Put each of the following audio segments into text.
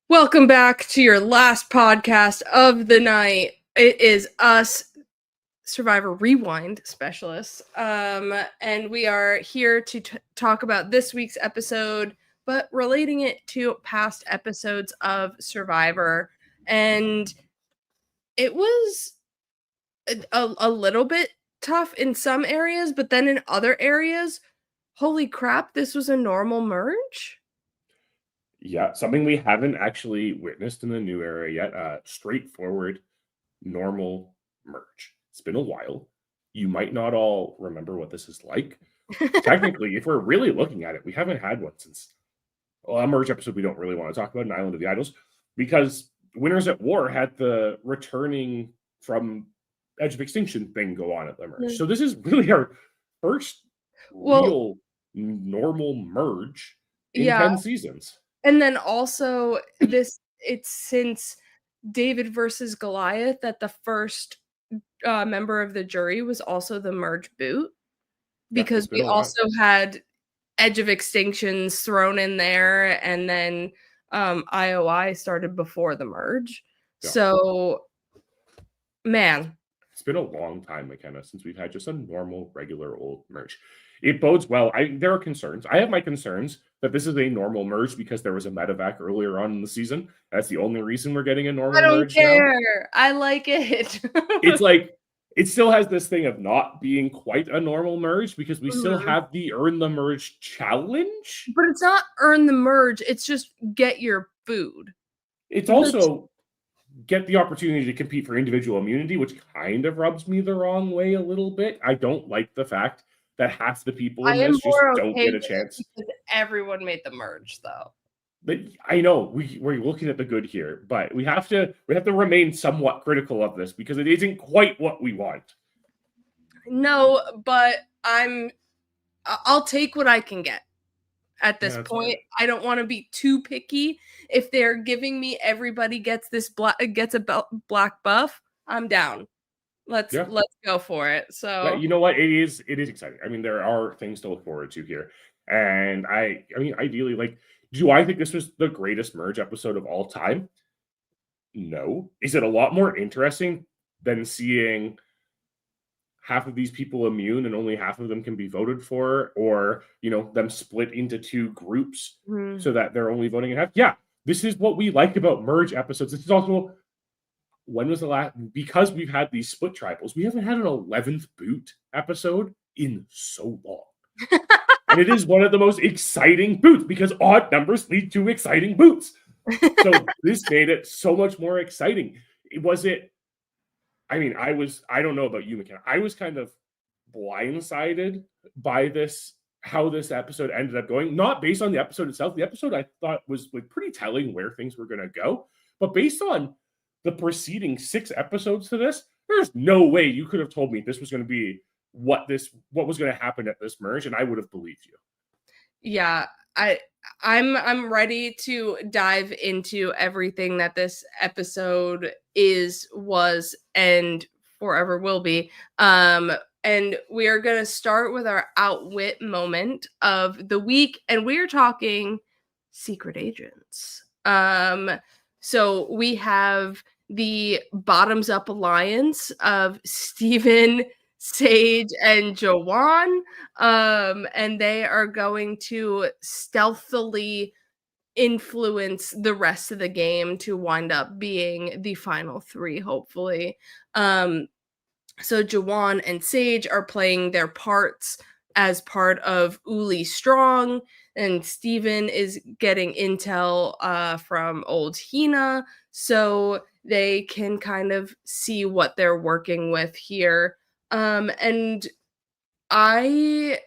Welcome back to your last podcast of the night. It is us, Survivor Rewind specialists, and we are here to talk about this week's episode, but relating it to past episodes of Survivor. And it was a little bit tough in some areas, but then in other areas, holy crap, this was a normal merge? Yeah, something we haven't actually witnessed in the new era yet. Straightforward, normal merge. It's been a while. You might not all remember what this is like. Technically, if we're really looking at it, we haven't had one since a merge episode we don't really want to talk about, an Island of the Idols, because Winners at War had the returning from Edge of Extinction thing go on at the merge. So this is really our first real normal merge in 10 seasons. And then also it's since David versus Goliath that the first member of the jury was also the merge boot, because we also had Edge of Extinctions thrown in there, and then IOI started before the merge. Yeah. So, man. It's been a long time, McKenna, since we've had just a normal, regular old merge. It bodes well. There are concerns. I have my concerns that this is a normal merge because there was a medevac earlier on in the season. That's the only reason we're getting a normal merge. I don't care. Now. I like it. It's like, it still has this thing of not being quite a normal merge because we still have the Earn the Merge challenge. But it's not Earn the Merge. It's just get your food. It's also get the opportunity to compete for individual immunity, which kind of rubs me the wrong way a little bit. I don't like the fact that half the people in this just don't get a chance. Because everyone made the merge, though. But I know we're looking at the good here, but we have to remain somewhat critical of this because it isn't quite what we want. No, but I'll take what I can get. At this point, I don't want to be too picky. If they're giving me everybody gets a black buff, I'm down. Let's go for it. So you know what? It is exciting. I mean, there are things to look forward to here. And I mean, ideally, like, do I think this was the greatest merge episode of all time? No. Is it a lot more interesting than seeing half of these people immune and only half of them can be voted for, or, you know, them split into two groups so that they're only voting in half? Yeah, this is what we like about merge episodes. This is also, when was the last, because we've had these split tribals, we haven't had an 11th boot episode in so long. And it is one of the most exciting boots because odd numbers lead to exciting boots. So this made it so much more exciting. I mean, I don't know about you, McKenna. I was kind of blindsided by how this episode ended up going. Not based on the episode itself. The episode I thought was like pretty telling where things were going to go. But based on the preceding 6 episodes to this, there's no way you could have told me this was going to be what was going to happen at this merge, and I would have believed you. Yeah, I'm ready to dive into everything that this episode was, and forever will be. And we are going to start with our outwit moment of the week, and we're talking secret agents. So we have the bottoms up alliance of Steven, Sage, and Joanne, and they are going to stealthily influence the rest of the game to wind up being the final 3, hopefully. So Joanne and Sage are playing their parts as part of Uli Strong, and Steven is getting intel from old Hina, so they can kind of see what they're working with here. And I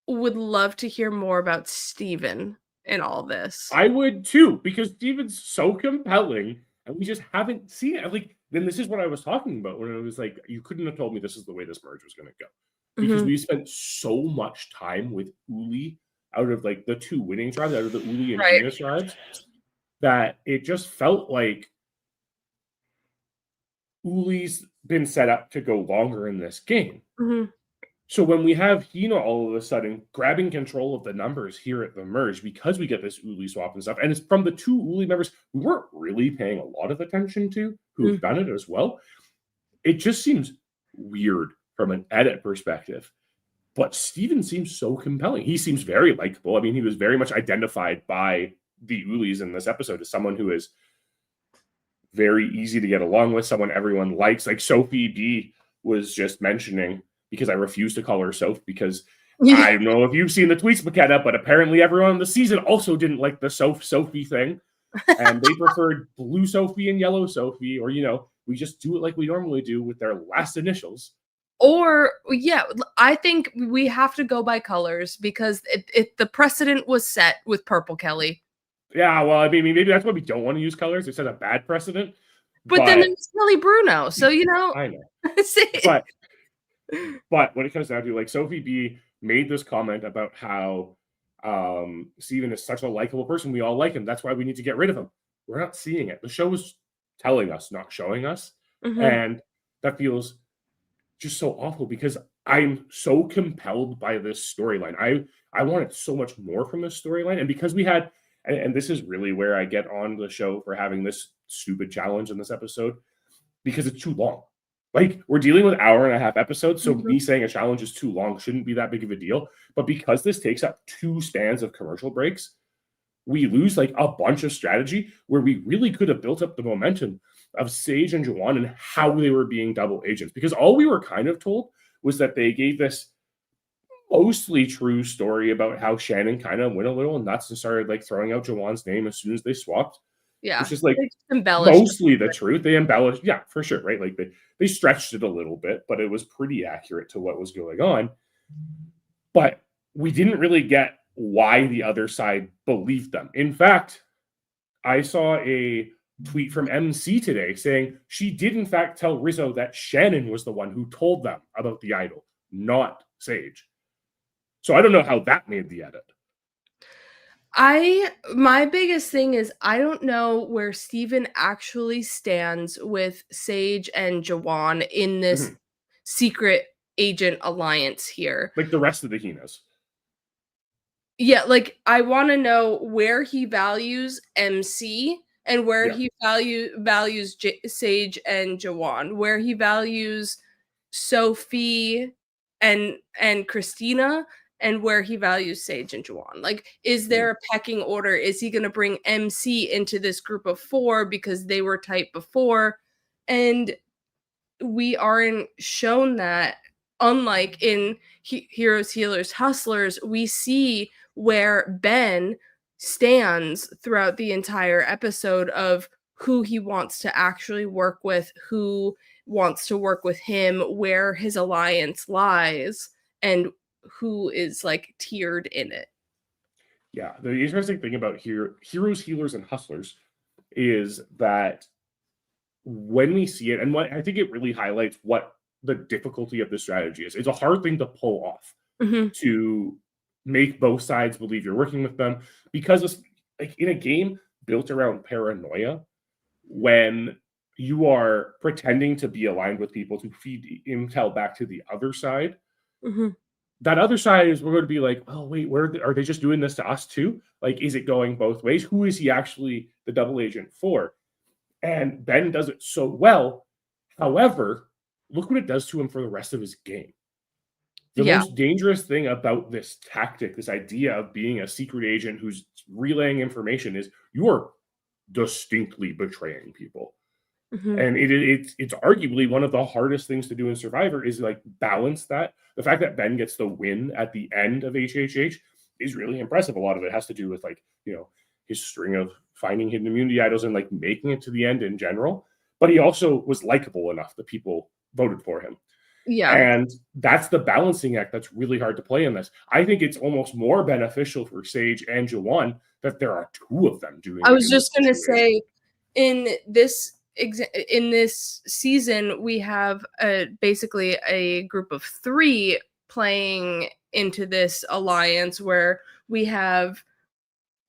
would love to hear more about Steven in all this. I would too, because Steven's so compelling, and we just haven't seen it. Like, then this is what I was talking about when I was like, you couldn't have told me this is the way this merge was going to go. Because we spent so much time with Uli out of like the 2 winning tribes, out of the Uli and Hina tribes, that it just felt like Uli's been set up to go longer in this game. So when we have Hina all of a sudden grabbing control of the numbers here at the merge because we get this Uli swap and stuff, and it's from the two Uli members we weren't really paying a lot of attention to who've done it as well. It just seems weird from an edit perspective. But Steven seems so compelling. He seems very likable. I mean, he was very much identified by the Ulis in this episode as someone who is very easy to get along with, someone everyone likes. Like Sophie B was just mentioning, because I refuse to call her Soph, because I don't know if you've seen the tweets, McKenna, but apparently everyone in the season also didn't like the Sophie thing. And they preferred blue Sophie and yellow Sophie, or, we just do it like we normally do with their last initials. Or, yeah, I think we have to go by colors because the precedent was set with Purple Kelly. Yeah, well, I mean, maybe that's why we don't want to use colors. It set a bad precedent. But then there's Kelly Bruno, so, I know. But when it comes down to, like, Sophie B made this comment about how Steven is such a likable person. We all like him. That's why we need to get rid of him. We're not seeing it. The show is telling us, not showing us. And that feels just so awful because I'm so compelled by this storyline. I wanted so much more from this storyline. And because we had, and this is really where I get on the show for having this stupid challenge in this episode, because it's too long. Like, we're dealing with hour and a half episodes, so me saying a challenge is too long shouldn't be that big of a deal. But because this takes up 2 spans of commercial breaks, we lose like a bunch of strategy where we really could have built up the momentum of Sage and Juwan and how they were being double agents. Because all we were kind of told was that they gave this mostly true story about how Shannon kind of went a little nuts and started like throwing out Juwan's name as soon as they swapped. Yeah. Which is like mostly the truth. They embellished, yeah, for sure, right? Like they stretched it a little bit, but it was pretty accurate to what was going on. But we didn't really get why the other side believed them. In fact, I saw a tweet from MC today saying she did in fact tell Rizzo that Shannon was the one who told them about the idol, not Sage. So I don't know how that made the edit. My biggest thing is I don't know where Steven actually stands with Sage and Juwan in this secret agent alliance here. Like the rest of the Hinas. Yeah, like I want to know where he values MC and where he values Sage and Juwan, where he values Sophie and Christina, and where he values Sage and Juwan. Like, is there a pecking order? Is he going to bring MC into this group of 4 because they were tight before? And we aren't shown that. Unlike in Heroes, Healers, Hustlers, we see where Ben stands throughout the entire episode of who he wants to actually work with, who wants to work with him, where his alliance lies, and who is like tiered in it. Yeah, the interesting thing about Heroes, Healers, and Hustlers is that when we see it, and what I think it really highlights what the difficulty of the strategy is. It's a hard thing to pull off to make both sides believe you're working with them, because it's like in a game built around paranoia, when you are pretending to be aligned with people to feed intel back to the other side, that other side is, we're going to be like, oh, wait, are they just doing this to us too? Like, is it going both ways? Who is he actually the double agent for? And Ben does it so well. However, look what it does to him for the rest of his game. The most dangerous thing about this tactic, this idea of being a secret agent who's relaying information, is you are distinctly betraying people. And it's arguably one of the hardest things to do in Survivor, is like balance that. The fact that Ben gets the win at the end of HHH is really impressive. A lot of it has to do with like, his string of finding hidden immunity idols and like making it to the end in general. But he also was likable enough that people voted for him. Yeah. And that's the balancing act that's really hard to play in this. I think it's almost more beneficial for Sage and Juwan that there are 2 of them doing it. I was just going to say, in this season, we have basically a group of 3 playing into this alliance, where we have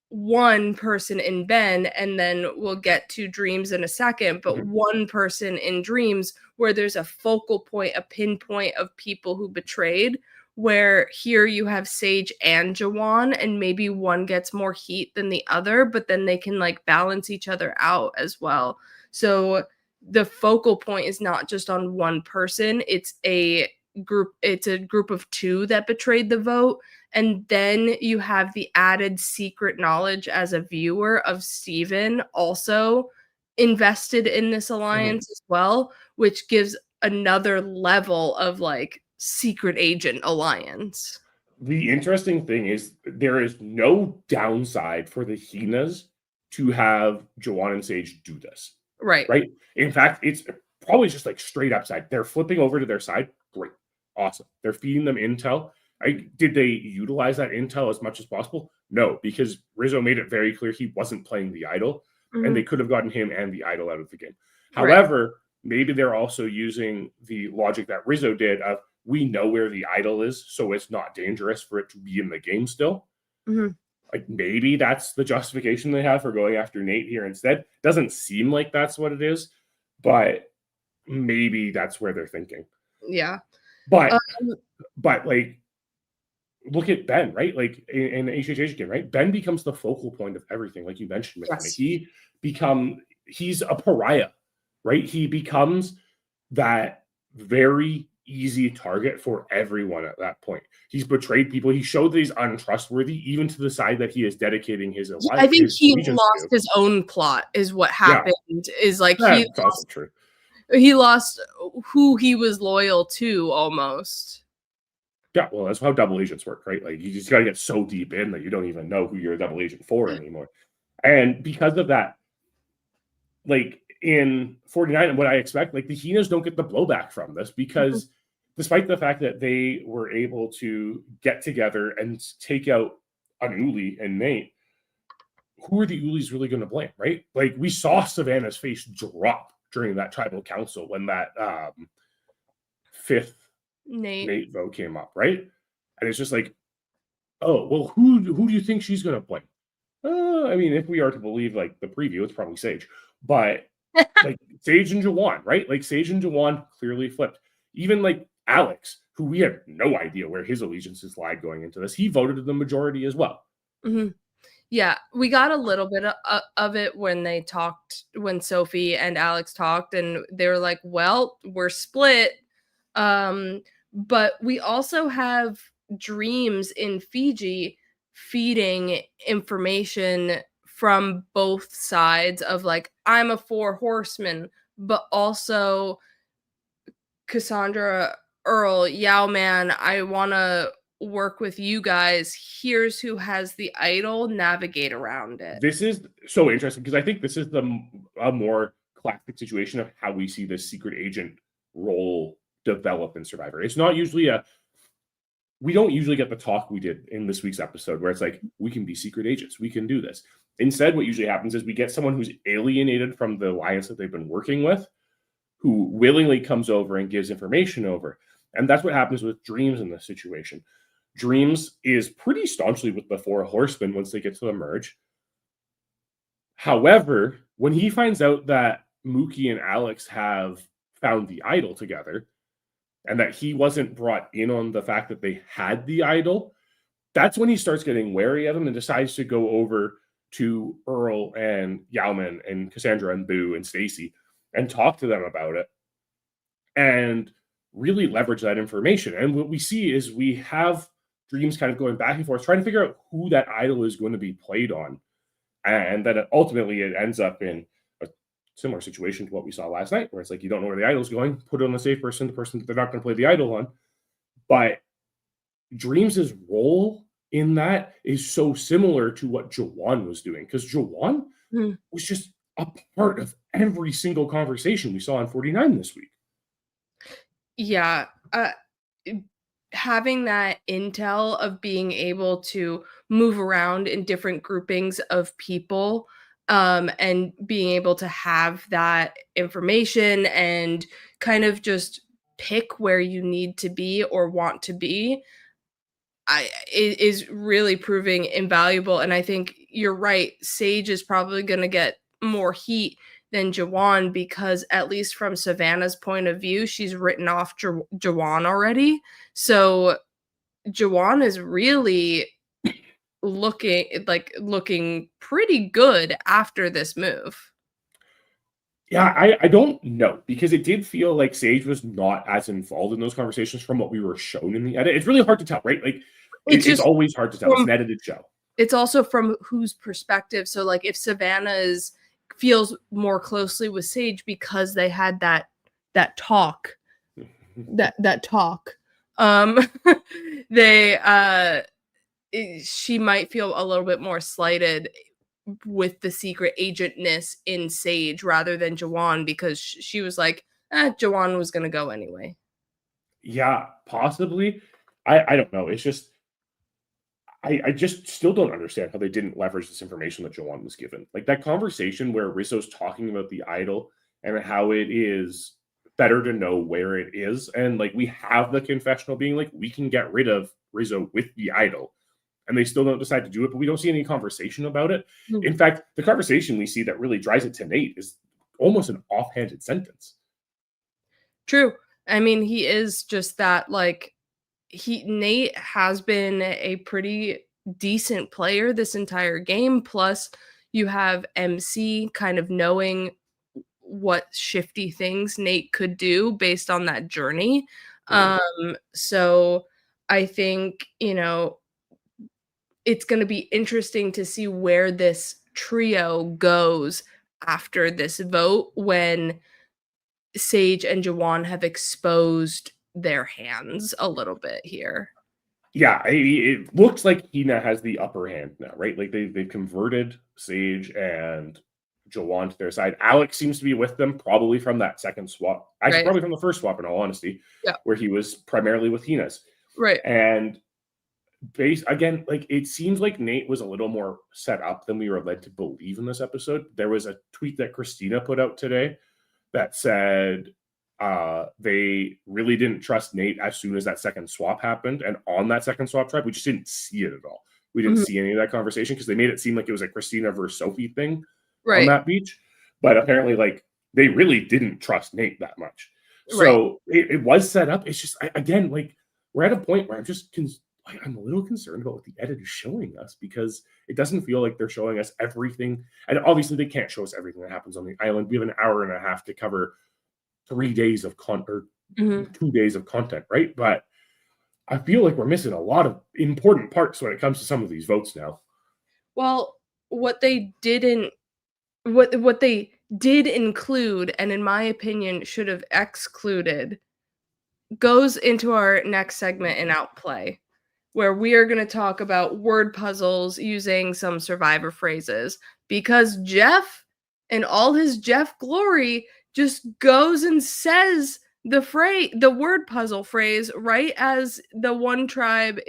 one person in Ben, and then we'll get to Dreams in a second, but Mhm. one person in Dreams where there's a focal point, a pinpoint of people who betrayed. Where here you have Sage and Jawan, and maybe one gets more heat than the other, but then they can like balance each other out as well. So the focal point is not just on one person, it's a group of two that betrayed the vote, and then you have the added secret knowledge as a viewer of Steven also invested in this Mhm. alliance as well, which gives another level of like secret agent alliance. The interesting thing is there is no downside for the Hinas to have Jawan and Sage do this, Right. right? In fact, it's probably just like straight upside. They're flipping over to their side. Great. Awesome. They're feeding them intel. Did they utilize that intel as much as possible? No, because Rizzo made it very clear he wasn't playing the idol, and they Mhm. could have gotten him and the idol out of the game. Right. However, maybe they're also using the logic that Rizzo did of we know where the idol is, so it's not dangerous for it to be in the game still. Mhm. Like maybe that's the justification they have for going after Nate here instead. Doesn't seem like that's what it is, but maybe that's where they're thinking. Yeah. But Um, like look at Ben, right? Like in the HHH game, right? Ben becomes the focal point of everything, like you mentioned, McKenna. yes. He's a pariah, right? He becomes that very easy target for everyone at that point. He's betrayed people. He showed that he's untrustworthy, even to the side that he is dedicating his I think his he allegiance lost to. his own plot is what Yeah, happened, is like that's also true. he lost who he was loyal to almost. Yeah, well, that's how double agents work, right? Like you just got to get so deep in that you don't even know who you're a double agent for anymore. And because of that, like in 49, what I expect, like the Hinas don't get the blowback from this Mhm. because despite the fact that they were able to get together and take out an Uli and Nate, who are the Ulis really going to blame, right? Like we saw Savannah's face drop during that tribal council when that fifth Nate. Nate vote came up, right? And it's just like, oh, well, who do you think she's going to blame? I mean, if we are to believe like the preview, it's probably Sage, but like Sage and Jawan, right? Like Sage and Jawan clearly flipped. Even like Alex, who we had no idea where his allegiances lied going into this, he voted the majority as well. Mhm. Yeah, we got a little bit of it when when Sophie and Alex talked, and they were like, "Well, we're split." But we also have Dreams in Fiji feeding information from both sides of like, I'm a four horseman, but also Cassandra, Earl, Yao Man, I want to work with you guys. Here's who has the idol, navigate around it. This is so interesting because I think this is a more classic situation of how we see this secret agent role develop in Survivor. It's not usually a we don't usually get the talk we did in this week's episode where it's like we can be secret agents, we can do this. Instead, what usually happens is we get someone who's alienated from the alliance that they've been working with, who willingly comes over and gives information over. And that's what happens with Dreams in this situation. Dreams is pretty staunchly with the four horsemen once they get to the merge. However, when he finds out that Mookie and Alex have found the idol together and that he wasn't brought in on the fact that they had the idol, that's when he starts getting wary of them and decides to go over to Earl and Yauman and Cassandra and Boo and Stacy and talk to them about it and really leverage that information. And what we see is we have Dreams kind of going back and forth, trying to figure out who that idol is going to be played on. And then ultimately it ends up in a similar situation to what we saw last night, where it's like you don't know where the idol's going, put it on the safe person, the person that they're not going to play the idol on. But Dreams' role in that is so similar to what Jawan was doing, because Jawan Mhm. was just a part of every single conversation we saw in 49 this week. Yeah, having that intel of being able to move around in different groupings of people, and being able to have that information and kind of just pick where you need to be or want to be, is really proving invaluable. And I think you're right. Sage is probably going to get more heat than Jawan because, at least from Savannah's point of view, she's written off Jawan already. So Jawan is really looking pretty good after this move. Yeah, I don't know, because it did feel like Sage was not as involved in those conversations from what we were shown in the edit. It's really hard to tell, right? Like, It's it's just always hard to tell. It's an edited show. It's also from whose perspective. So, like, if feels more closely with Sage because they had that talk, that talk, um, they she might feel a little bit more slighted with the secret agentness in Sage rather than Jawan, because she was like, Jawan was gonna go anyway. Yeah, possibly. I don't know. It's just I just still don't understand how they didn't leverage this information that Jawan was given. Like, that conversation where Rizzo's talking about the idol and how it is better to know where it is. And like, we have the confessional being like, we can get rid of Rizzo with the idol. And they still don't decide to do it, but we don't see any conversation about it. Mm. In fact, the conversation we see that really drives it to Nate is almost an offhanded sentence. True. I mean, he is just that, like, Nate has been a pretty decent player this entire game. Plus, you have MC kind of knowing what shifty things Nate could do based on that journey. So I think, it's going to be interesting to see where this trio goes after this vote, when Sage and Jawan have exposed their hands a little bit here. Yeah, it looks like Hina has the upper hand now, right? Like, they've converted Sage and Jawan to their side. Alex seems to be with them, probably from that second swap. Actually, Right. probably from the first swap, in all honesty. Yeah. Where he was primarily with Hina's. Right. And again, like, it seems like Nate was a little more set up than we were led to believe in this episode. There was a tweet that Christina put out today that said they really didn't trust Nate as soon as that second swap happened. And on that second swap tribe, we just didn't see it at all. We didn't see any of that conversation because they made it seem like it was a Christina versus Sophie thing on that beach. But apparently, like, they really didn't trust Nate that much. So it was set up. It's just, again, like, we're at a point where I'm a little concerned about what the edit is showing us, because it doesn't feel like they're showing us everything. And obviously, they can't show us everything that happens on the island. We have an hour and a half to cover 3 days of 2 days of content, right? But I feel like we're missing a lot of important parts when it comes to some of these votes now. Well, what they didn't what they did include, and in my opinion should have excluded, goes into our next segment in Outplay, where we are going to talk about word puzzles using some survivor phrases, because Jeff, in all his Jeff glory, just goes and says the word puzzle phrase right as the one tribe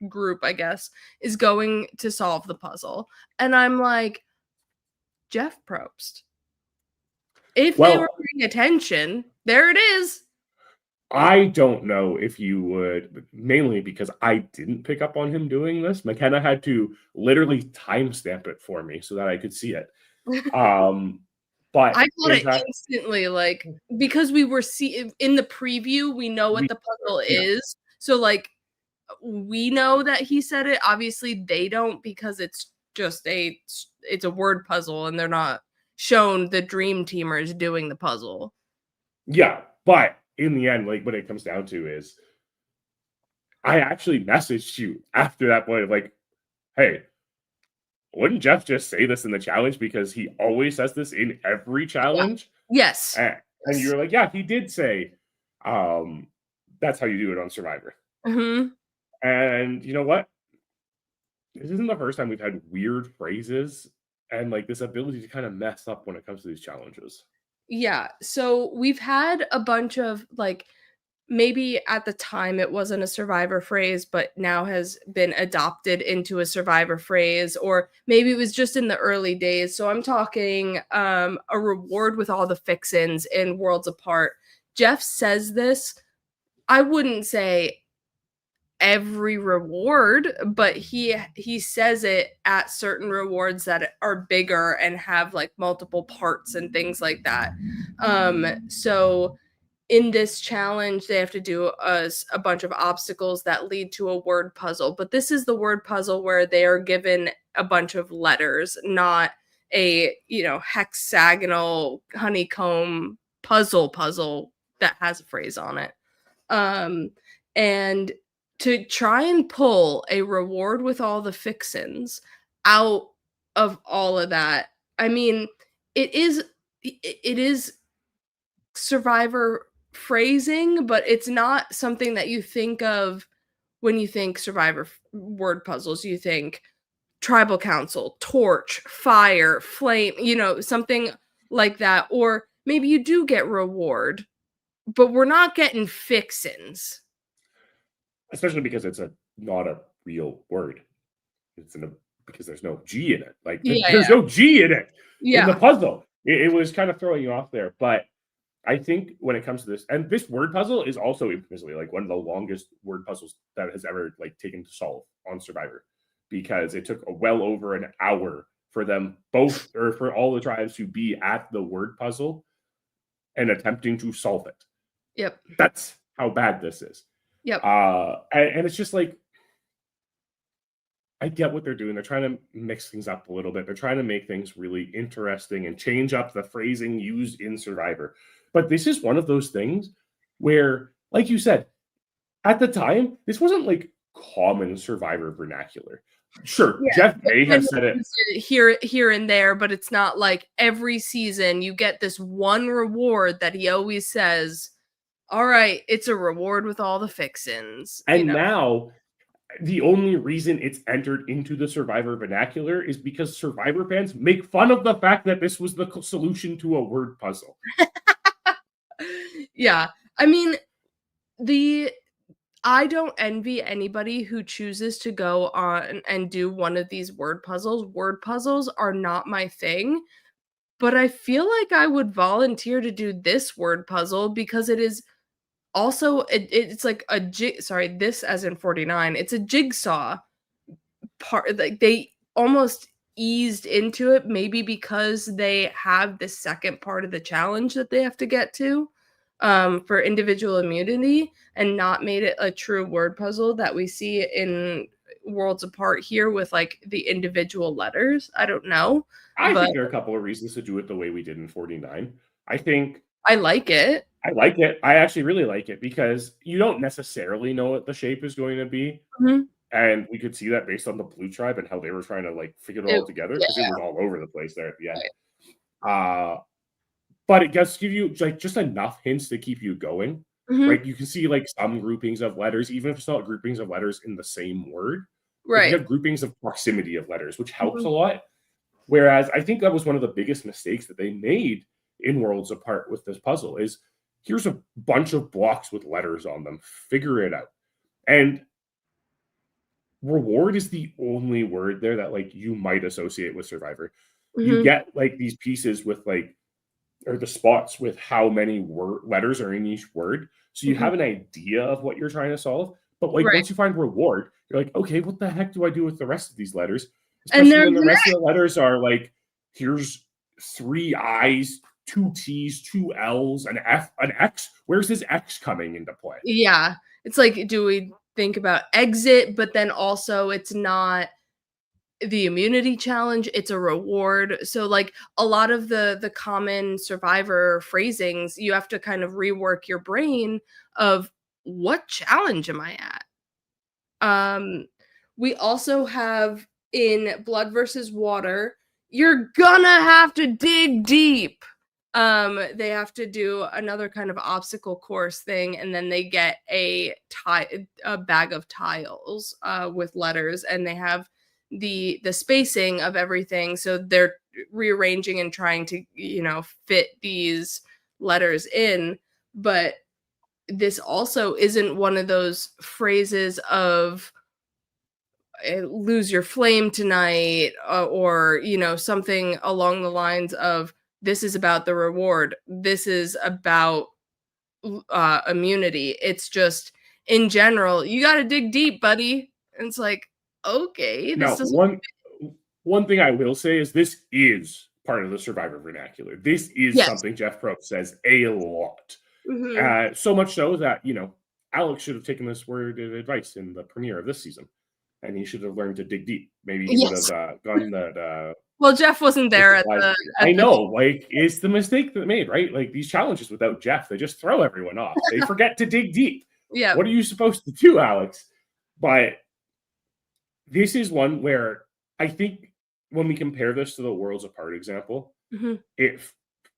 group, I guess, is going to solve the puzzle. And I'm like, Jeff Probst, if they were paying attention, there it is. I don't know if you would, mainly because I didn't pick up on him doing this. McKenna had to literally timestamp it for me so that I could see it. But I got it instantly, like, because we were in the preview, we know what the puzzle is. So, like, we know that he said it. Obviously, they don't, because it's just it's a word puzzle and they're not shown the dream teamers doing the puzzle. Yeah, but in the end, like, what it comes down to is, I actually messaged you after that point of like, hey, wouldn't Jeff just say this in the challenge, because he always says this in every challenge? Yeah. Yes. And you were like, yeah, he did say that's how you do it on Survivor. And you know what? This isn't the first time we've had weird phrases and like this ability to kind of mess up when it comes to these challenges. Yeah. So we've had a bunch of, like, maybe at the time it wasn't a Survivor phrase, but now has been adopted into a Survivor phrase, or maybe it was just in the early days. So I'm talking a reward with all the fix-ins in Worlds Apart. Jeff says this. I wouldn't say every reward, but he says it at certain rewards that are bigger and have like multiple parts and things like that. So in this challenge, they have to do a bunch of obstacles that lead to a word puzzle. But this is the word puzzle where they are given a bunch of letters, not a, hexagonal honeycomb puzzle that has a phrase on it. And to try and pull a reward with all the fixins out of all of that, I mean, it is Survivor phrasing, but it's not something that you think of when you think Survivor word puzzles. You think tribal council, torch, fire, flame, something like that. Or maybe you do get reward, but we're not getting fixins. Especially because it's not a real word. Because there's no G in it. Like, there's no G in it in the puzzle. It was kind of throwing you off there. But I think when it comes to this, and this word puzzle is also infamously like one of the longest word puzzles that has ever like taken to solve on Survivor, because it took well over an hour for them both, or for all the tribes to be at the word puzzle and attempting to solve it. Yep. That's how bad this is. Yep. And it's just like, I get what they're doing. They're trying to mix things up a little bit. They're trying to make things really interesting and change up the phrasing used in Survivor. But this is one of those things where, like you said, at the time, this wasn't like common Survivor vernacular. Sure, Jeff may have said it here and there, but it's not like every season you get this one reward that he always says, all right, it's a reward with all the fixins. And now, the only reason it's entered into the Survivor vernacular is because Survivor fans make fun of the fact that this was the solution to a word puzzle. Yeah. I mean, I don't envy anybody who chooses to go on and do one of these word puzzles. Word puzzles are not my thing, but I feel like I would volunteer to do this word puzzle because it is also it's like this as in 49. It's a jigsaw part. Like they almost eased into it, maybe because they have the second part of the challenge that they have to get to for individual immunity, and not made it a true word puzzle that we see in Worlds Apart here with like the individual letters. I don't know. I think there are a couple of reasons to do it the way we did in 49. I think I like it. I like it. I actually really like it because you don't necessarily know what the shape is going to be. Mm-hmm. And we could see that based on the Blue Tribe and how they were trying to like figure it all together, because it was all over the place there at the end. Right. But it does give you like just enough hints to keep you going. Mm-hmm. Right? You can see like some groupings of letters, even if it's not groupings of letters in the same word. Right. You have groupings of proximity of letters, which helps a lot. Whereas I think that was one of the biggest mistakes that they made in Worlds Apart with this puzzle is, here's a bunch of blocks with letters on them. Figure it out. And reward is the only word there that like you might associate with Survivor. Mm-hmm. You get like these pieces with like, or the spots with how many letters are in each word. So you have an idea of what you're trying to solve. But like once you find reward, you're like, okay, what the heck do I do with the rest of these letters? Especially when the rest of the letters are like, here's 3 I's, 2 T's, 2 L's, an F, an X. Where's this X coming into play? Yeah. It's like, do we think about exit, but then also it's not the immunity challenge, it's a reward. So like a lot of the common Survivor phrasings, you have to kind of rework your brain of what challenge am I at? We also have in Blood versus Water, you're gonna have to dig deep. They have to do another kind of obstacle course thing, and then they get a bag of tiles with letters, and they have the spacing of everything, so they're rearranging and trying to fit these letters in. But this also isn't one of those phrases of lose your flame tonight, or something along the lines of, this is about the reward, this is about immunity. It's just, in general, you got to dig deep, buddy. And it's like, okay, this Now, doesn't. one thing I will say is this is part of the Survivor vernacular. This is Yes. something Jeff Probst says a lot. Hmm. So much so that, Alex should have taken this word of advice in the premiere of this season, and he should have learned to dig deep. Maybe he would have Yes. gotten that Well, Jeff wasn't the there at supplies. the I at the. know, like, it's the mistake that made, right? Like, these challenges without Jeff, they just throw everyone off. They forget to dig deep. Yeah. What are you supposed to do, Alex? But this is one where I think when we compare this to the Worlds Apart example, Hmm. it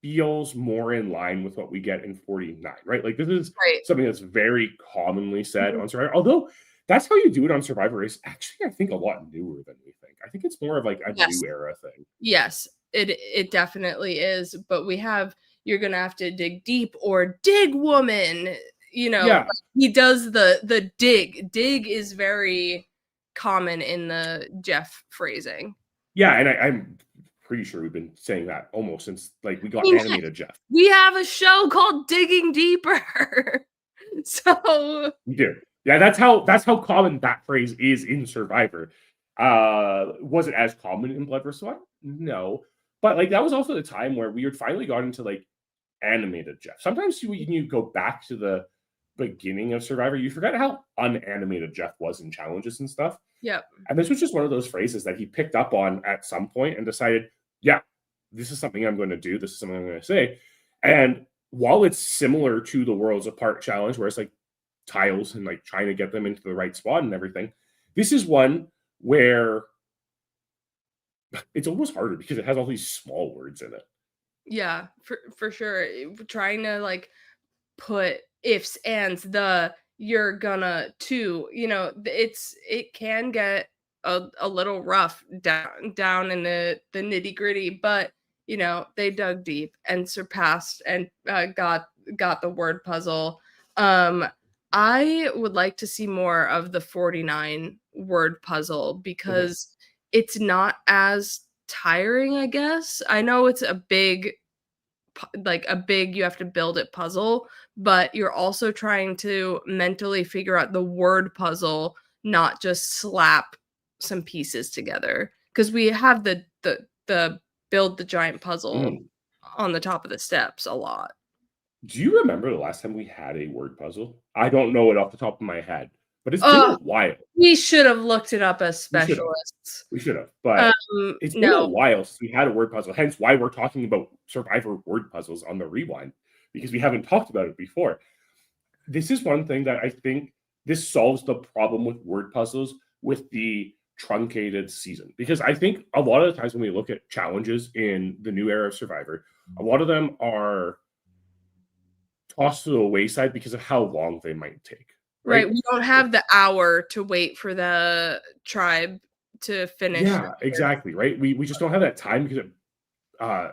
feels more in line with what we get in 49, right? Like, this is Right. something that's very commonly said Mhm. on Survivor. Although that's how you do it on Survivor is actually, I think, a lot newer than we think. I think it's more of like a Yes. new era thing. Yes, it definitely is, but you're gonna have to dig deep or dig woman, like, Yeah. he does the dig. Dig is very common in the Jeff phrasing. Yeah. And I'm pretty sure we've been saying that almost since like we I got mean, animated Jeff. we have a show called Digging Deeper. So, We do. Yeah, that's how common that phrase is in Survivor. Was it as common in Blood vs. Wild? No. But like that was also the time where we had finally got into like animated Jeff. Sometimes when you go back to the beginning of Survivor, you forget how unanimated Jeff was in challenges and stuff. yep. And this was just one of those phrases that he picked up on at some point and decided, yeah, this is something I'm going to do. This is something I'm going to say. And while it's similar to the Worlds Apart challenge, where it's like tiles and like trying to get them into the right spot and everything, this is one where it's almost harder because it has all these small words in it. Yeah, for sure. Trying to like put ifs, ands, you're gonna to, it can get a little rough down in the nitty-gritty, but they dug deep and surpassed and got the word puzzle. Um I would like to see more of the 49 word puzzle Mhm. because it's not as tiring, I guess. I know it's a big you have to build it puzzle, but you're also trying to mentally figure out the word puzzle, not just slap some pieces together. Because we have the build the giant puzzle Mm. on the top of the steps a lot. Do you remember the last time we had a word puzzle? I don't know it off the top of my head, but it's been a Oh, while. we should have looked it up as We should have. specialists. We should have. But it's been a No. while since we had a word puzzle. Hence why we're talking about Survivor word puzzles on the rewind because we haven't talked about it before. This is one thing that I think this solves the problem with word puzzles with the truncated season. Because I think a lot of the times when we look at challenges in the new era of Survivor, a lot of them are tossed to the wayside because of how long they might take. Right, Right? we don't have the hour to wait for the tribe to finish Yeah, exactly. Right. We just don't have that time because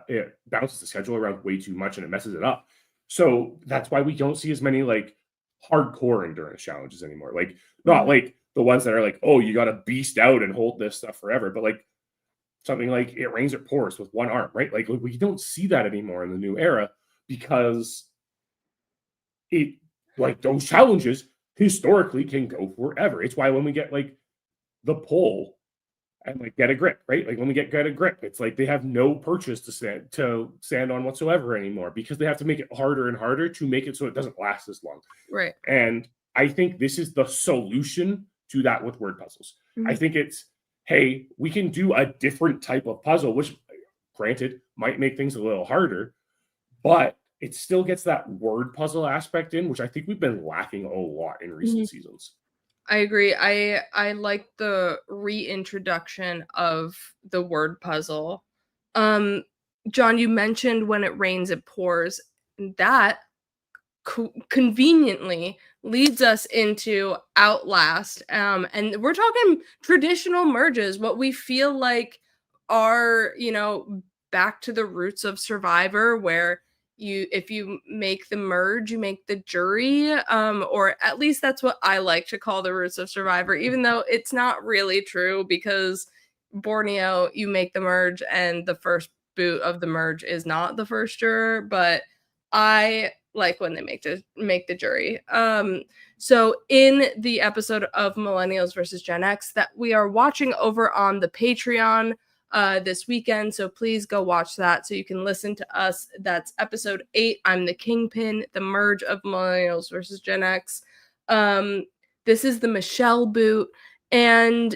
it bounces the schedule around way too much and it messes it up. So that's why we don't see as many like hardcore endurance challenges anymore. Like not Mhm. like the ones that are like, oh, you got to beast out and hold this stuff forever, but like something like it rains or pours with one arm, right? Like we don't see that anymore in the new era because it like those challenges historically can go forever. It's why when we get like the pole and like get a grip, right? Like when we get a grip, it's like they have no purchase to stand on whatsoever anymore because they have to make it harder and harder to make it so it doesn't last as long. Right. And I think this is the solution to that with word puzzles. I Mhm. think it's hey, we can do a different type of puzzle, which granted might make things a little harder, but it still gets that word puzzle aspect in, which I think we've been lacking a lot in recent Mhm. seasons. I agree. I like the reintroduction of the word puzzle. Um, John, you mentioned when it rains, it pours. That conveniently leads us into Outlast. And we're talking traditional merges, what we feel like are, back to the roots of Survivor, where if you make the merge, you make the jury, or at least that's what I like to call the roots of Survivor, even though it's not really true because Borneo, you make the merge and the first boot of the merge is not the first juror, but I like when they make the jury. So in the episode of Millennials versus Gen X that we are watching over on the Patreon this weekend, so please go watch that so you can listen to us. That's episode 8. I'm the Kingpin, the merge of Millennials versus Gen X. This is the Michelle boot, and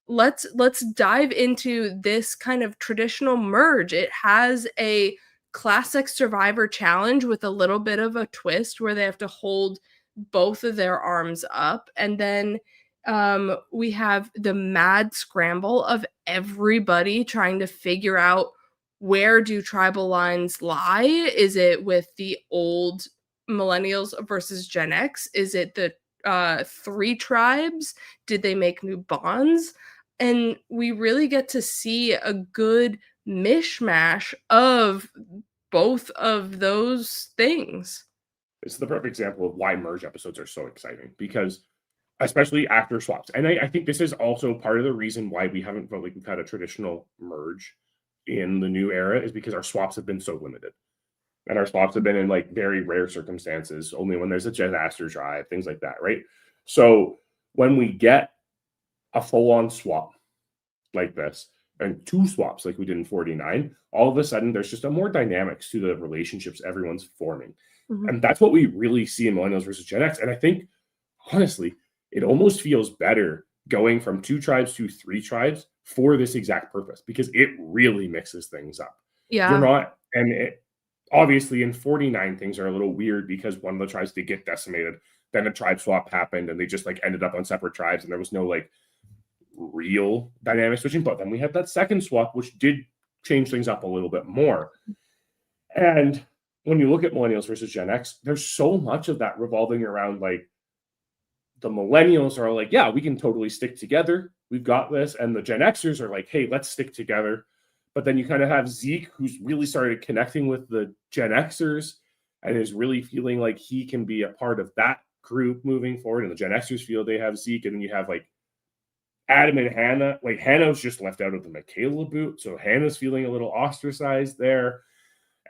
let's dive into this kind of traditional merge. It has a classic Survivor challenge with a little bit of a twist where they have to hold both of their arms up, and then we have the mad scramble of everybody trying to figure out where do tribal lines lie. Is it with the old millennials versus Gen X? Is it the three tribes? Did they make new bonds? And we really get to see a good mishmash of both of those things. It's the perfect example of why merge episodes are so exciting because especially after swaps. And I think this is also part of the reason why we haven't felt like we've had a traditional merge in the new era is because our swaps have been so limited. And our swaps have been in like very rare circumstances, only when there's a disaster drive, things like that, right? So when we get a full-on swap like this, and 2 swaps like we did in 49, all of a sudden there's just a more dynamics to the relationships everyone's forming. Mhm. And that's what we really see in Millennials versus Gen X. And I think, honestly, it almost feels better going from 2 tribes to 3 tribes for this exact purpose because it really mixes things up. You're Yeah. not, and it, obviously in 49 things are a little weird because one of the tribes did get decimated. Then a tribe swap happened and they just like ended up on separate tribes and there was no like real dynamic switching. But then we had that second swap, which did change things up a little bit more. And when you look at millennials versus Gen X, there's so much of that revolving around like the millennials are like, yeah, we can totally stick together. We've got this. And the Gen Xers are like, hey, let's stick together. But then you kind of have Zeke, who's really started connecting with the Gen Xers and is really feeling like he can be a part of that group moving forward. And the Gen Xers feel they have Zeke. And then you have like Adam and Hannah. Like Hannah's just left out of the Michaela boot. So Hannah's feeling a little ostracized there.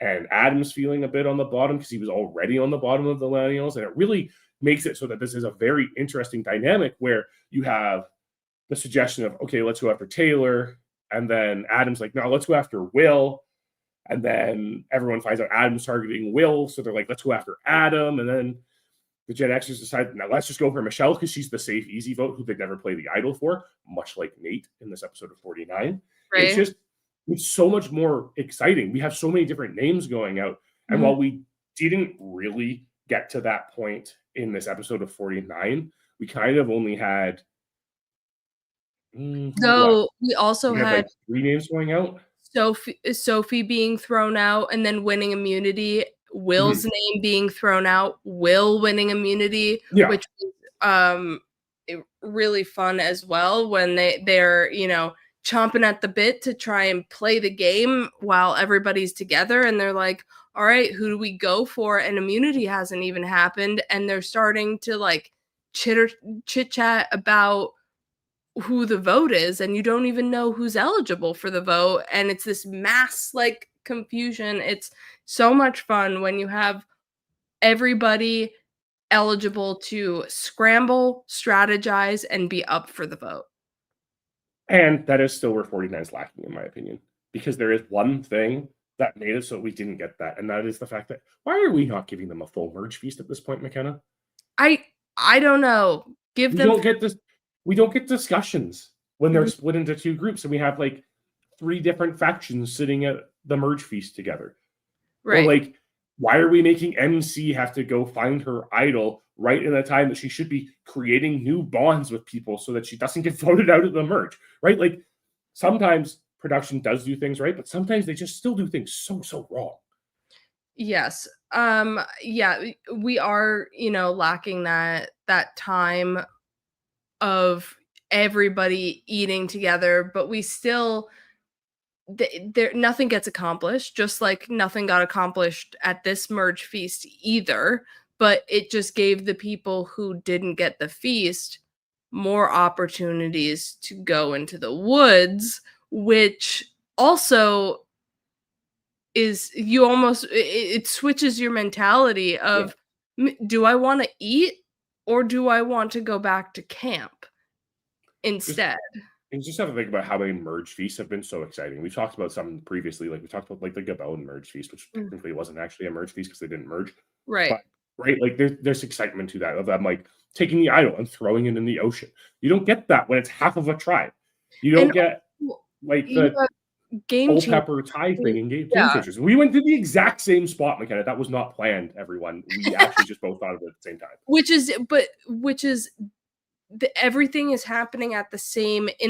And Adam's feeling a bit on the bottom because he was already on the bottom of the millennials. And it really makes it so that this is a very interesting dynamic where you have the suggestion of, okay, let's go after Taylor. And then Adam's like, no, let's go after Will. And then everyone finds out Adam's targeting Will. So they're like, let's go after Adam. And then the Gen Xers decide, now let's just go for Michelle because she's the safe, easy vote who they'd never play the idol for, much like Nate in this episode of 49. It's Right. just, it's so much more exciting. We have so many different names going out. And Mhm. while we didn't really get to that point in this episode of 49, we kind of only had what? So we also We had had like 3 names going out? Sophie being thrown out and then winning immunity, Will's Mhm. name being thrown out, Will winning immunity, Yeah. which was really fun as well when they're, chomping at the bit to try and play the game while everybody's together and they're like, all right, who do we go for? And immunity hasn't even happened and they're starting to like chit chat about who the vote is and you don't even know who's eligible for the vote and it's this mass like confusion. It's so much fun when you have everybody eligible to scramble, strategize and be up for the vote. And that is still where 49 is lacking, in my opinion, because there is one thing that made it so we didn't get that, and that is the fact that why are we not giving them a full merge feast at this point, McKenna? I I don't know. Give We them don't get this. We don't get discussions when they're Mhm. split into 2 groups, and we have like 3 different factions sitting at the merge feast together. Or Right. like, why are we making MC have to go find her idol right in the time that she should be creating new bonds with people so that she doesn't get voted out of the merge, right? Like sometimes production does do things right, but sometimes they just still do things so wrong. Yes. Yeah, we are, lacking that time of everybody eating together, but we still there nothing gets accomplished, just like nothing got accomplished at this merge feast either, but it just gave the people who didn't get the feast more opportunities to go into the woods, which also is you almost it switches your mentality Yeah. of do I want to eat or do I want to go back to camp instead? You just have to think about how many merge feasts have been so exciting. We talked about some previously, like we talked about like the Gabon merge feast, which Mm. technically wasn't actually a merge feast because they didn't merge. Right. But right, like there's excitement to that of them like taking the idol and throwing it in the ocean. You don't get that when it's half of a tribe. You don't And get like the game Culpepper tie thing in Game Yeah. Changers. We went to the exact same spot, McKenna. That was not planned, everyone. We actually just both thought of it at the same time. Which is everything is happening in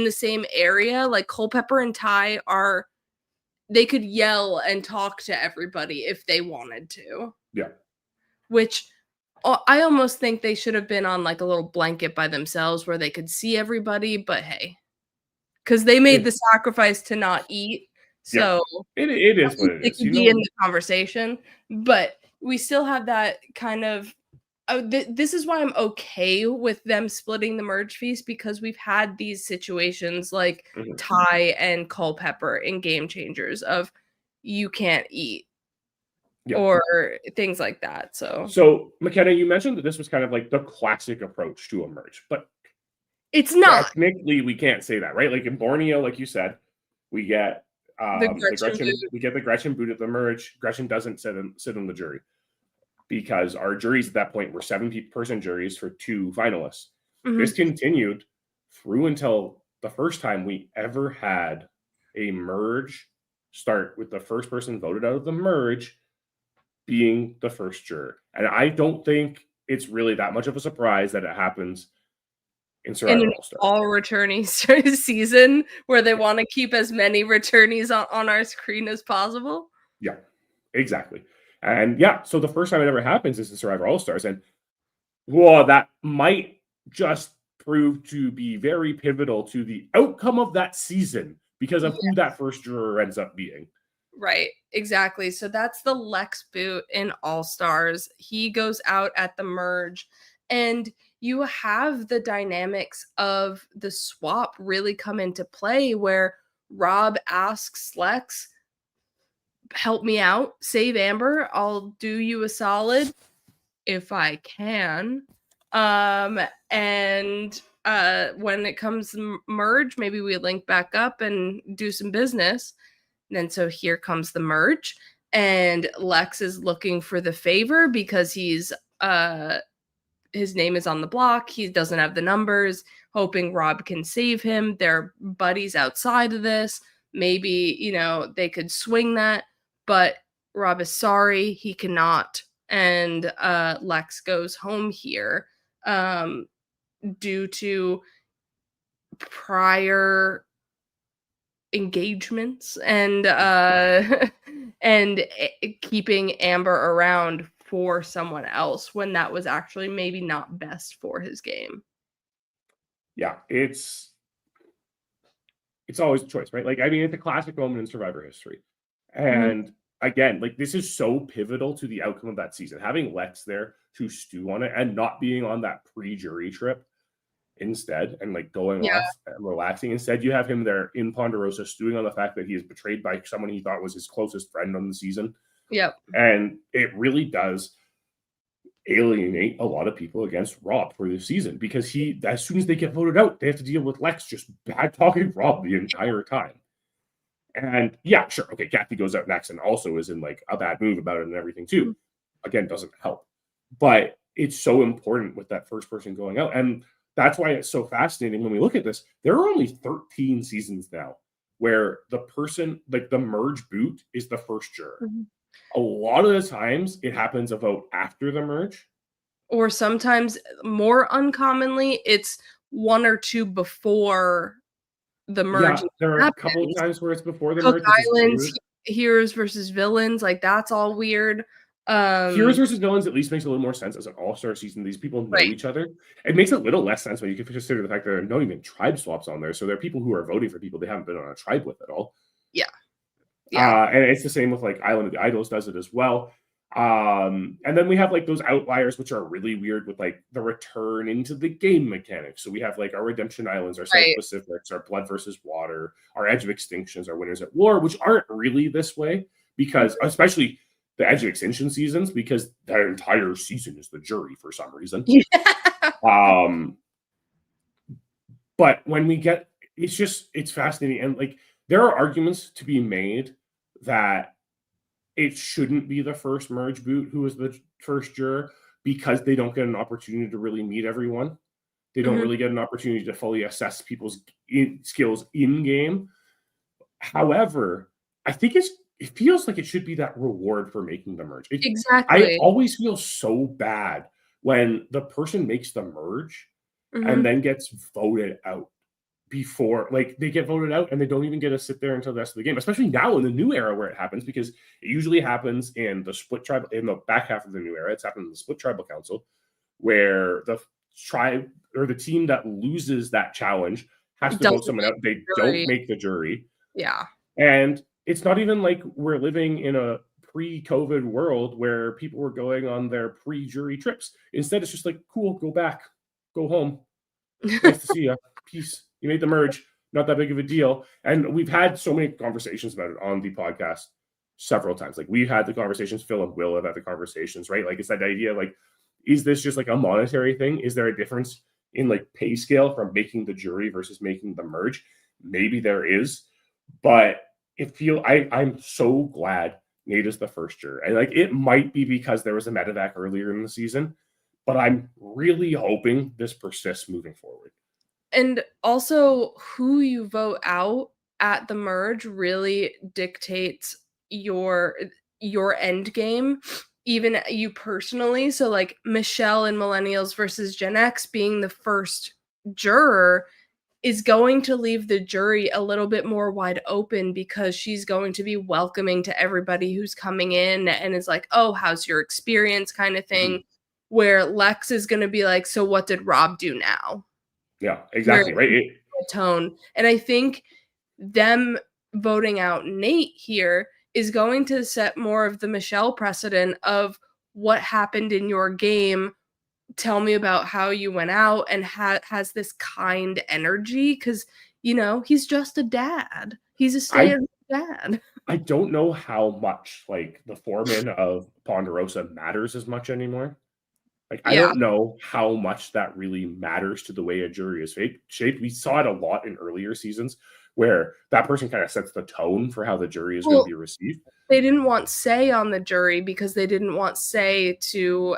the same area. Like Culpepper and Ty they could yell and talk to everybody if they wanted to. Yeah. Which I almost think they should have been on like a little blanket by themselves where they could see everybody, but hey. Because they made the sacrifice to not eat. So it is what it they is. could be in the conversation. But we still have that kind of this is why I'm okay with them splitting the merge feast, because we've had these situations like Ty and Culpepper in Game Changers of you can't eat or things like that. So McKenna, you mentioned that this was kind of like the classic approach to a merge, but it's not. Technically, we can't say that, right? Like in Borneo, like you said, we get the Gretchen boot at the merge. Gretchen doesn't sit in the jury, because our juries at that point were 7-person juries for 2 finalists. This continued through until the first time we ever had a merge start with the first person voted out of the merge being the first juror. And I don't think it's really that much of a surprise that it happens in Survivor All-Stars. All-returning season where they want to keep as many returnees on our screen as possible. Yeah, exactly. And so the first time it ever happens is in Survivor All-Stars. And that might just prove to be very pivotal to the outcome of that season because of who that first juror ends up being. Right, exactly. So that's the Lex boot in All-Stars. He goes out at the merge, and you have the dynamics of the swap really come into play where Rob asks Lex, help me out, save Amber, I'll do you a solid if I can. And when it comes to merge, maybe we link back up and do some business. And then so here comes the merge, and Lex is looking for the favor because his name is on the block. He doesn't have the numbers, hoping Rob can save him. They're buddies outside of this. Maybe, they could swing that, but Rob is sorry, he cannot. And Lex goes home here due to prior engagements and keeping Amber around for someone else when that was actually maybe not best for his game. Yeah, it's always a choice, right? Like, I mean, it's a classic moment in Survivor history. And again, like, this is so pivotal to the outcome of that season. Having Lex there to stew on it and not being on that pre-jury trip instead and like going off and relaxing. Instead, you have him there in Ponderosa stewing on the fact that he is betrayed by someone he thought was his closest friend on the season. Yep. And it really does alienate a lot of people against Rob for this season because as soon as they get voted out, they have to deal with Lex just bad talking Rob the entire time. And sure. Okay. Kathy goes out next and also is in like a bad mood about it and everything too. Again, doesn't help, but it's so important with that first person going out. And that's why it's so fascinating when we look at this. There are only 13 seasons now where the person, like the merge boot, is the first juror. A lot of the times it happens a vote after the merge. Or sometimes more uncommonly, it's 1 or 2 before the merge. Yeah, there are a couple of times where it's before the Cook merge. Islands, heroes versus villains, like that's all weird. Heroes versus villains at least makes a little more sense as an all-star season. These people know each other. It makes a little less sense when you consider the fact that there are not even tribe swaps on there. So there are people who are voting for people they haven't been on a tribe with at all. Yeah. And it's the same with like Island of the Idols does it as well. And then we have like those outliers, which are really weird with like the return into the game mechanics. So we have like our Redemption Islands, our South Pacifics, our Blood versus Water, our Edge of Extinctions, our Winners at War, which aren't really this way because especially the Edge of Extinction seasons, because their entire season is the jury for some reason. Um, but when we get, it's fascinating. And like, there are arguments to be made that it shouldn't be the first merge boot who is the first juror because they don't get an opportunity to really meet everyone. They don't Mhm. really get an opportunity to fully assess people's skills in game. However, I think it feels like it should be that reward for making the merge. I Exactly. always feel so bad when the person makes the merge and Mhm. then gets voted out before, like, they get voted out and they don't even get to sit there until the rest of the game, especially now in the new era where it happens, because it usually happens in the split tribal, in the back half of the new era. It's happened in the split tribal council, where the tribe or the team that loses that challenge has It to vote doesn't someone make out. They the don't jury. make the jury. Yeah. And it's not even like we're living in a pre-COVID world where people were going on their pre-jury trips. Instead, it's just like, cool, go back, go home. Nice to see you. Peace. You made the merge. Not that big of a deal. And we've had so many conversations about it on the podcast several times. Like, we've had the conversations, Phil and Will have had the conversations, right? Like, it's that idea, like, is this just like a monetary thing? Is there a difference in like pay scale from making the jury versus making the merge? Maybe there is, but I'm so glad Nate is the first juror. And like, it might be because there was a medevac earlier in the season, but I'm really hoping this persists moving forward. And also, who you vote out at the merge really dictates your your end game, even you personally. So, like, Michelle in Millennials versus Gen X being the first juror is going to leave the jury a little bit more wide open because she's going to be welcoming to everybody who's coming in and is like, "Oh, how's your experience?" kind of Mhm. thing. Where Lex is going to be like, "So what did Rob do now?" Yeah, Where exactly. Right. tone. And I think them voting out Nate here is going to set more of the Michelle precedent of what happened in your game. Tell me about how you went out, and has this kind energy because he's just a dad. He's a I stay-at-home dad. I don't know how much like the foreman of Ponderosa matters as much anymore. Like, I Yeah. don't know how much that really matters to the way a jury is shaped. We saw it a lot in earlier seasons where that person kind of sets the tone for how the jury is going to Well, be received. they didn't want Say on the jury because they didn't want Say to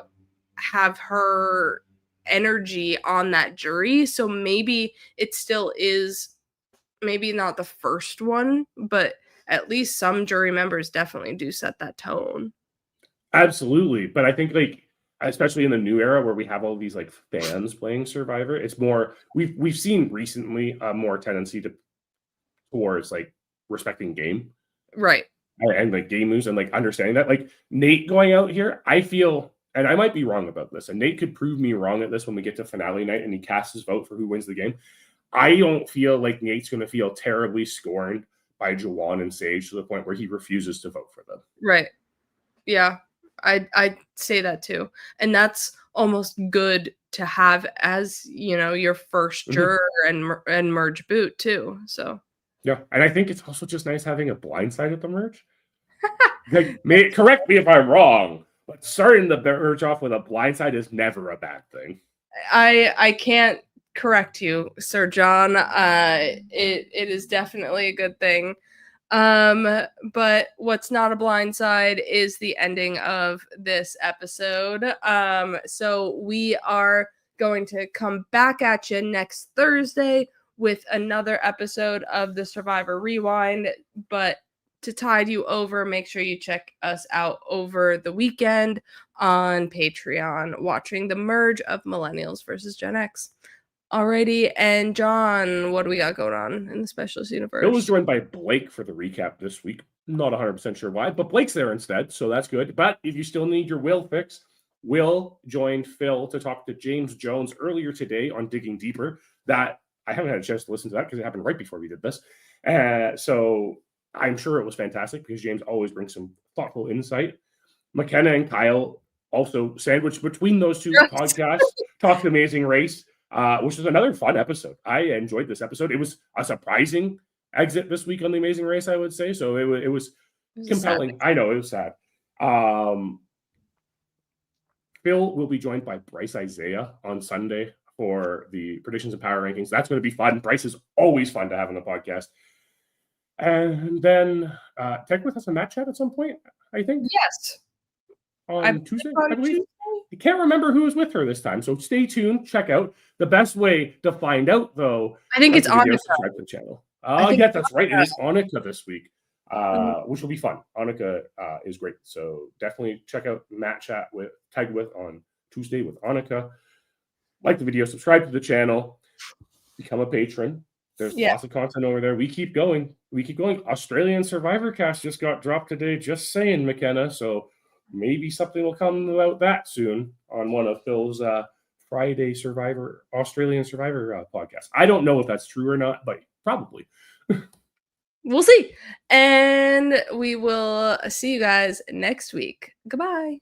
have her energy on that jury. So maybe it still is, maybe not the first one, but at least some jury members definitely do set that tone. Absolutely. But I think, like, especially in the new era where we have all these like fans playing Survivor, it's more, we've seen recently a more tendency towards like respecting game Right. and like game moves and like understanding that. Like, Nate going out here, I feel, and I might be wrong about this, and Nate could prove me wrong at this when we get to finale night and he casts his vote for who wins the game. I don't feel like Nate's going to feel terribly scorned by Jawan and Sage to the point where he refuses to vote for them. Right. Yeah. I'd say that too. And that's almost good to have as, your first Mhm. juror and merge boot too. So Yeah, and I think it's also just nice having a blindside at the merge. Like, correct me if I'm wrong, but starting the merge off with a blindside is never a bad thing. I can't correct you, Sir John. It is definitely a good thing. But what's not a blind side is the ending of this episode. So we are going to come back at you next Thursday with another episode of the Survivor Rewind. But to tide you over, make sure you check us out over the weekend on Patreon, watching the merge of Millennials versus Gen X. Alrighty, and John, what do we got going on in the Specialist Bill was Universe? joined by Blake for the recap this week. Not 100% sure why, but Blake's there instead, so that's good. But if you still need your Will fix, Will joined Phil to talk to James Jones earlier today on Digging Deeper. That I haven't had a chance to listen to that because it happened right before we did this. So I'm sure it was fantastic because James always brings some thoughtful insight. McKenna and Kyle also sandwiched between those two podcasts, talked Amazing Race, which was another fun episode. I enjoyed this episode. It was a surprising exit this week on the Amazing Race, I would say. So it was It was a sad compelling. I know it was sad. Phil Phil will be joined by Bryce Isaiah on Sunday for the predictions and power rankings. That's going to be fun. Bryce is always fun to have on the podcast. And then Tech with us a match chat at some point, I think. Yes. On Tuesday, I believe. I can't remember who was with her this time, so stay tuned. Check out. The best way to find out, though, I think it's Annika. Subscribe to the channel. Oh, yeah, that's right. It is Annika this week, which will be fun. Annika is great, so definitely check out Matt Chat with Tagged With on Tuesday with Annika. Like the video, subscribe to the channel, become a patron. There's lots of content over there. We keep going. Australian Survivor Cast just got dropped today. Just saying, McKenna. So maybe something will come about that soon on one of Phil's Friday Australian Survivor podcasts. I don't know if that's true or not, but probably. We'll see. And we will see you guys next week. Goodbye.